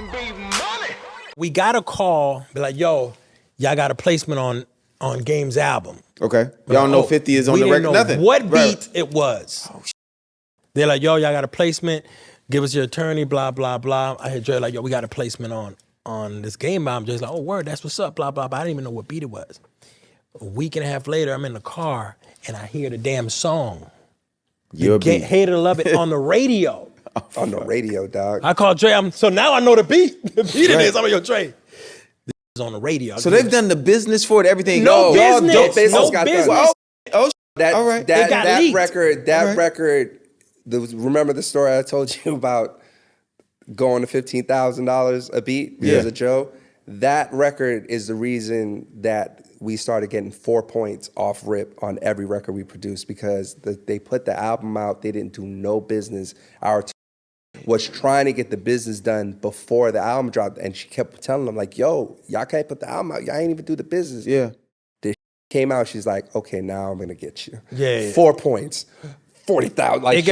R&B Money. We got a call, be like, yo, y'all got a placement on Game's album. Okay. Y'all don't know 50 is on the record? Nothing. What beat it was. Oh, they're like, yo, y'all got a placement. Give us your attorney, blah, blah, blah. I heard Dre like, yo, we got a placement on this Game album. Dre's like, oh, word, that's what's up, blah, blah, blah. I didn't even know what beat it was. A week and a half later, I'm in the car, and I hear the damn song. You hate it or love it on the radio. On the radio, dog. I called Dre. So now I know the beat. The beat it is. I'm like, yo, Dre. This is on the radio. So they've done the business for it, everything. No business. That record. Remember the story I told you about going to $15,000 a beat because of Joe? That record is the reason that we started getting 4 points off rip on every record we produced, because they put the album out. They didn't do no business. Our team was trying to get the business done before the album dropped, and she kept telling them like, yo, y'all can't put the album out. Y'all ain't even do the business. Yeah. This came out. She's like, okay, now I'm going to get you. Yeah. 4 points. 40,000. Like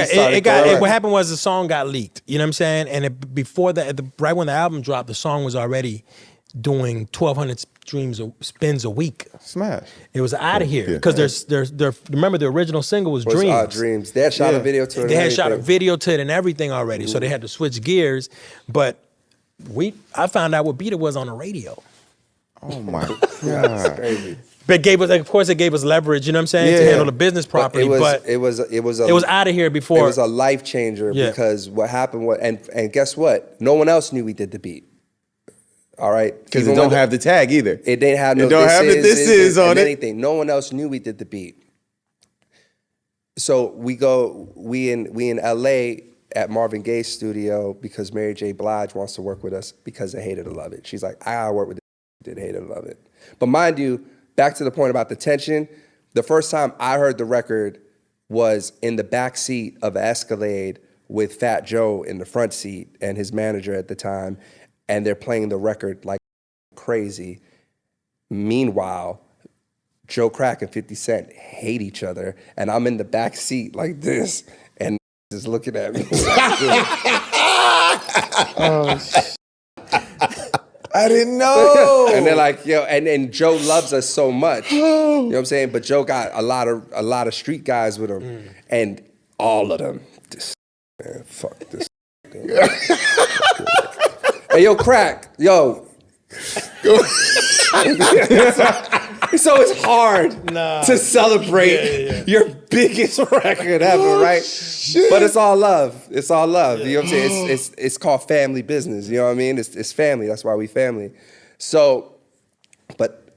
what happened was the song got leaked. You know what I'm saying? And before that, right when the album dropped, the song was already doing 1,200 spins a week. Smash. It was out of here because there's remember the original single was Dreams. Dreams. They had shot a video to it. They had shot a video to it and everything already, so they had to switch gears. But I found out what beat it was on the radio. Oh my God. That's crazy. But of course, it gave us leverage. You know what I'm saying, to handle the business properly. But it was out of here before. It was a life changer because what happened was, and guess what? No one else knew we did the beat. All right, because it don't have the tag either. It didn't have no. It don't have the this is on it. Anything. No one else knew we did the beat. So we in LA at Marvin Gaye's studio because Mary J. Blige wants to work with us because of Hate It or Love It. She's like, I gotta work with did Hate It or Love It. But mind you, back to the point about the tension. The first time I heard the record was in the back seat of an Escalade with Fat Joe in the front seat and his manager at the time. And they're playing the record like crazy. Meanwhile, Joe Crack and 50 Cent hate each other, and I'm in the back seat like this, and is looking at me. I didn't know. And they're like, yo, and Joe loves us so much. You know what I'm saying? But Joe got a lot of street guys with him, and all of them, fuck this. Hey, yo, Crack, yo. So it's hard to celebrate your biggest record ever, right? Shit. But it's all love. It's all love. You know what I'm saying? It's called family business. You know what I mean? It's family. That's why we family. So, but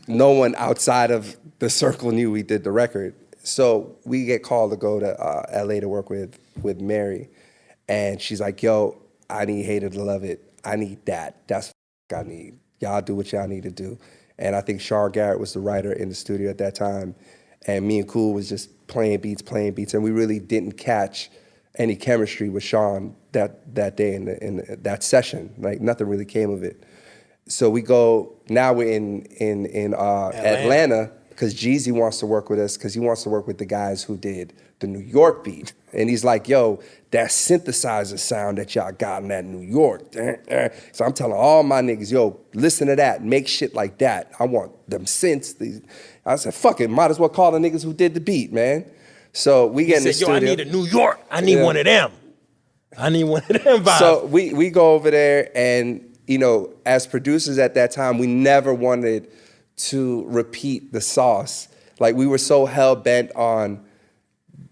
no one outside of the circle knew we did the record. So we get called to go to LA to work with Mary. And she's like, yo, I need Hate It to Love It. I need that. That's what I need. Y'all do what y'all need to do. And I think Sean Garrett was the writer in the studio at that time. And me and Cool was just playing beats. And we really didn't catch any chemistry with Sean that day in that session. Like nothing really came of it. So we go, now we're in Atlanta because Jeezy wants to work with us because he wants to work with the guys who did the New York beat. And he's like, yo, that synthesizer sound that y'all got in that New York. So I'm telling all my niggas, yo, listen to that. Make shit like that. I want them synths. I said, fuck it. Might as well call the niggas who did the beat, man. So we get in the studio. Yo, I need a New York. I need one of them. I need one of them vibes. So we go over there and, you know, as producers at that time, we never wanted to repeat the sauce. Like we were so hell-bent on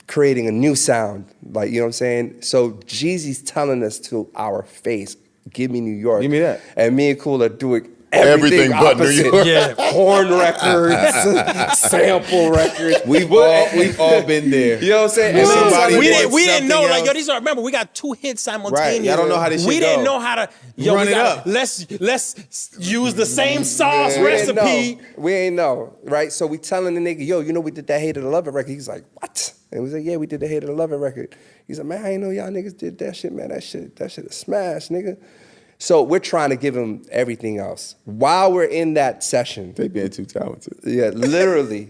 creating a new sound, like, you know what I'm saying? So Jeezy's telling us to our face, give me New York. Give me that. And me and Cool are doing everything but New York. Yeah. Horn records, sample records. We've all been there. You know what I'm saying? We didn't know, like, yo, these are, remember, we got 2 hits simultaneously. Right, y'all don't know how this shit We didn't know how to, yo, run it up. Let's use the same sauce recipe. We ain't know, right? So we telling the nigga, yo, you know we did that Hate It or Love It record. He's like, what? And we like, yeah, we did the Hate It or Love It record. He's like, man, I ain't know y'all niggas did that shit, man. That shit is smash, nigga. So we're trying to give him everything else. While we're in that session. They being too talented. Yeah, literally,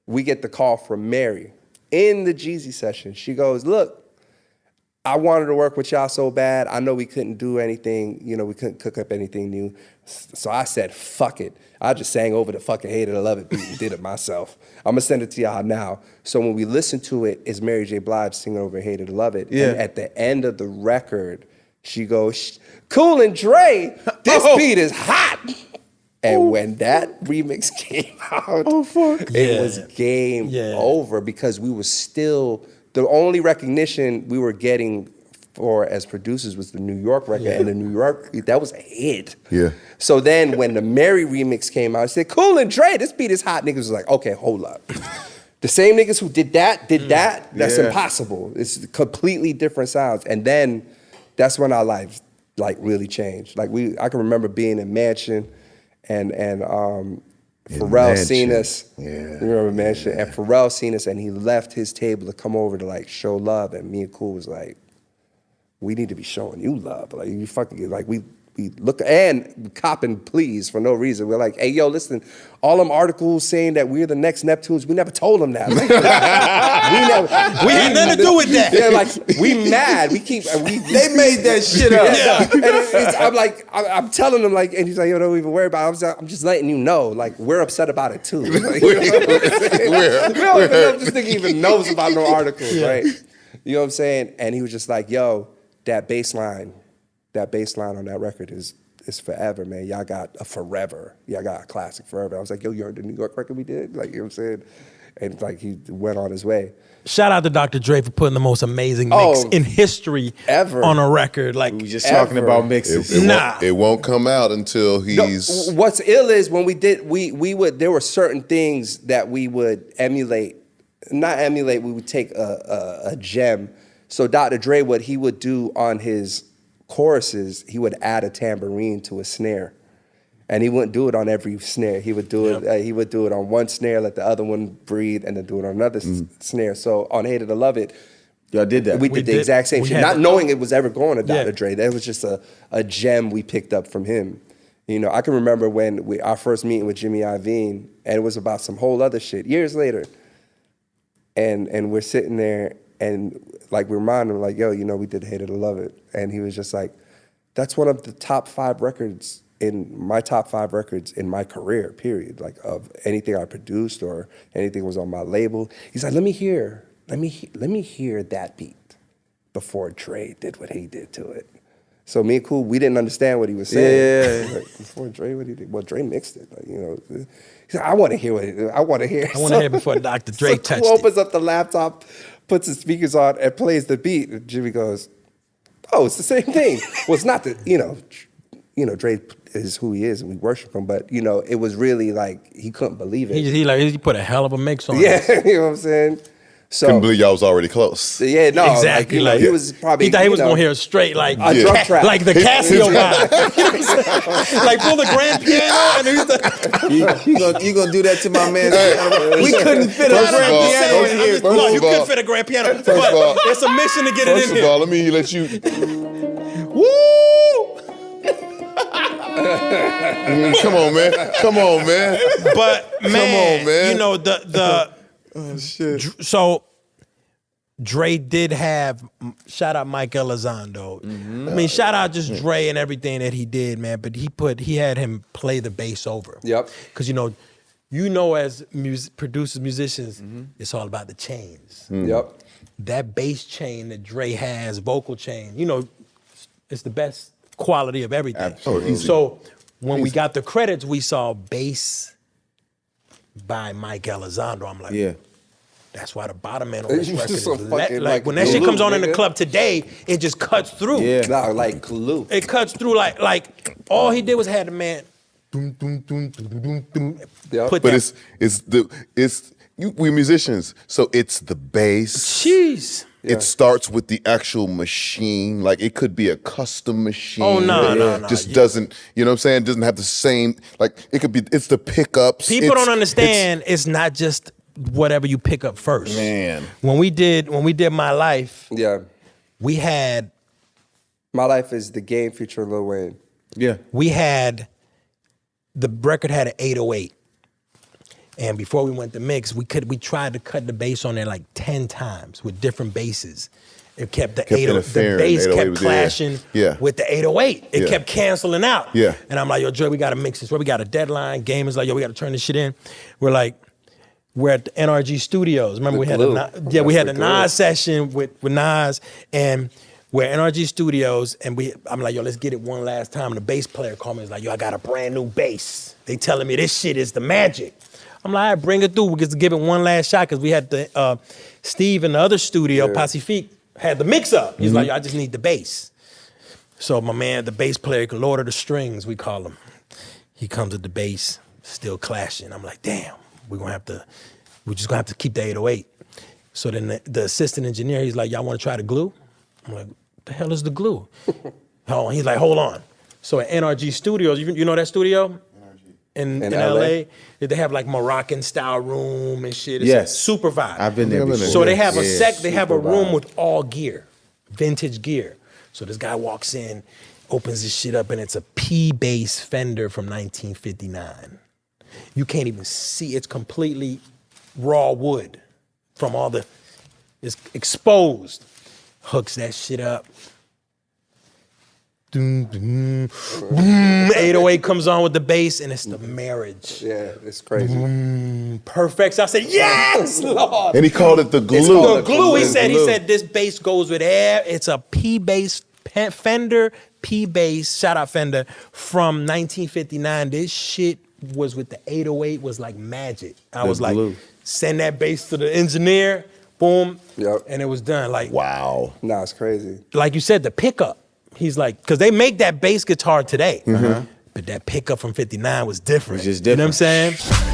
we get the call from Mary in the Jeezy session. She goes, look, I wanted to work with y'all so bad. I know we couldn't do anything, we couldn't cook up anything new. So I said, fuck it. I just sang over the fucking Hate It or Love It beat and did it myself. I'm gonna send it to y'all now. So when we listen to it, it's Mary J. Blige singing over Hate It or Love It. Yeah. And at the end of the record, she goes, Cool and Dre, this beat is hot. And when that remix came out, it was game over because we were still, the only recognition we were getting for as producers was the New York record, and the New York, that was a hit. Yeah. So then when the Mary remix came out, I said, Cool and Dre, this beat is hot. Niggas was like, okay, hold up. The same niggas who did that, that's impossible. It's completely different sounds. And then that's when our lives like really changed. Like I can remember being in Mansion and Pharrell seen us. Yeah. You remember Mansion? And Pharrell seen us and he left his table to come over to like show love. And me and Cool was like, we need to be showing you love. Like you fucking, like we look, and copping pleas for no reason. We're like, hey, yo, listen, all them articles saying that we're the next Neptunes, we never told them that. Like, we had nothing to do with that. Yeah, like, we mad. They made that shit up. And I'm like, I'm telling him, like, and he's like, yo, don't even worry about it. I'm just letting you know, like, we're upset about it too. Like, we don't even know if this nigga even knows about no articles, right? You know what I'm saying? And he was just like, yo, that bass line on that record is forever, man. Y'all got a forever. Y'all got a classic forever. I was like, yo, you heard the New York record we did? Like, you know what I'm saying? And like he went on his way. Shout out to Dr. Dre for putting the most amazing mix in history ever on a record. Like we were just talking about mixes. It won't come out until he's. No, what's ill is when we did, we would, there were certain things that we would emulate. Not emulate, we would take a gem. So Dr. Dre, what he would do on his choruses, he would add a tambourine to a snare, and he wouldn't do it on every snare. He would do it. He would do it on one snare, let the other one breathe, and then do it on another snare. So on Hate It or Love It, y'all did that. We did the exact same shit, not knowing it was ever going to Dr. Dre. That was just a gem we picked up from him. I can remember when our first meeting with Jimmy Iovine, and it was about some whole other shit years later, and we're sitting there. And like we reminded him, like, yo, we did Hate It or Love It. And he was just like, that's one of the top 5 records in my career, period. Like of anything I produced or anything was on my label. He's like, let me hear that beat before Dre did what he did to it. So me and Cool, we didn't understand what he was saying. Yeah. Like, before Dre, what he did? Well, Dre mixed it. Like, he's like, I want to hear what I want to hear. I want to hear before Dr. Dre touched it. Opens up the laptop, puts his speakers on, and plays the beat. And Jimmy goes, "Oh, it's the same thing." Well, it's not Dre is who he is, and we worship him. But it was really like he couldn't believe it. He put a hell of a mix on. Yeah, you know what I'm saying. So Couldn't believe y'all was already close. Yeah, no, exactly. Like, he was probably. He thought he was gonna hear it straight, like a drum track, like the Casio guy. Like pull the grand piano, and he's like, you gonna do that to my man? We couldn't fit a grand piano in here. No, you couldn't fit a grand piano. But it's a mission to get it in First of here. all, let me let you. Woo! Come on, man. But man, Come on, man. the Oh, shit. so Dre did have, shout out Mike Elizondo. I mean, shout out just Dre and everything that he did, man. But he had him play the bass over. Yep. Because as producers, musicians, it's all about the chains. Yep. That bass chain that Dre has, vocal chain, it's the best quality of everything. Absolutely. So when we got the credits, we saw bass by Mike Elizondo. I'm like, Yeah. that's why the bottom man on this It's record just so is fucking like when that glue, shit comes on in the nigga. club today, it just cuts through. Yeah. Nah, like glue. It cuts through like all he did was had the man doom, doom, doom, doom, doom, doom, Yep. put But that. we're musicians, so it's the bass. Jeez. It starts with the actual machine. Like it could be a custom machine. Oh, no, that no. Just doesn't, you know what I'm saying? Doesn't have the same, like it could be, it's the pickups. People don't understand it's not just whatever you pick up first. Man. When we did My Life, Yeah. we had My Life is the game featuring Lil Wayne. Yeah. the record had an 808. And before we went to mix, we tried to cut the bass on there like 10 times with different basses. It kept the interfering. bass 808 kept was- clashing yeah. with the 808. It Yeah. kept canceling out. Yeah. And I'm like, yo, Dre, we gotta mix this. We got a deadline. Game is like, yo, we gotta turn this shit in. We're at the NRG Studios. Remember we had glue. we had That's the the glue. Nas session with Nas, and we're at NRG Studios, and I'm like, yo, let's get it one last time. And the bass player called me, he's like, yo, I got a brand new bass. They telling me this shit is the magic. I'm like, all right, bring it through. We get to give it one last shot, because we had the Steve in the other studio, Pacifique, had the mix up. He's like, yo, I just need the bass. So my man, the bass player, Lord of the Strings, we call him. He comes with the bass, still clashing. I'm like, damn, we're just gonna have to keep the 808. So then the assistant engineer, he's like, y'all wanna try the glue? I'm like, the hell is the glue? Hold on. He's like, hold on. So at NRG Studios, you know that studio? In LA, they have like Moroccan style room and shit. It's Yes. super vibe. I've been there before. So they have they have a super room vibe. with all gear, vintage gear. So this guy walks in, opens this shit up, and it's a P-bass Fender from 1959. You can't even see, it's completely raw wood from it's exposed. Hooks that shit up. Doom, doom, boom. 808 comes on with the bass, and it's the marriage. Yeah, it's crazy. Perfect. So I said, yes, Lord. And he called it the glue. The glue, he said this bass goes with air. It's a P-bass Fender, P-bass, shout out Fender, from 1959. This shit was with the 808, was like magic. I was like, glue. send that bass to the engineer, boom, Yep. and it was done. Like, Wow. Nah, it's crazy. like you said, the pickup. He's like, because they make that bass guitar today, but that pickup from 59 was different. It's just You know what I'm different. saying?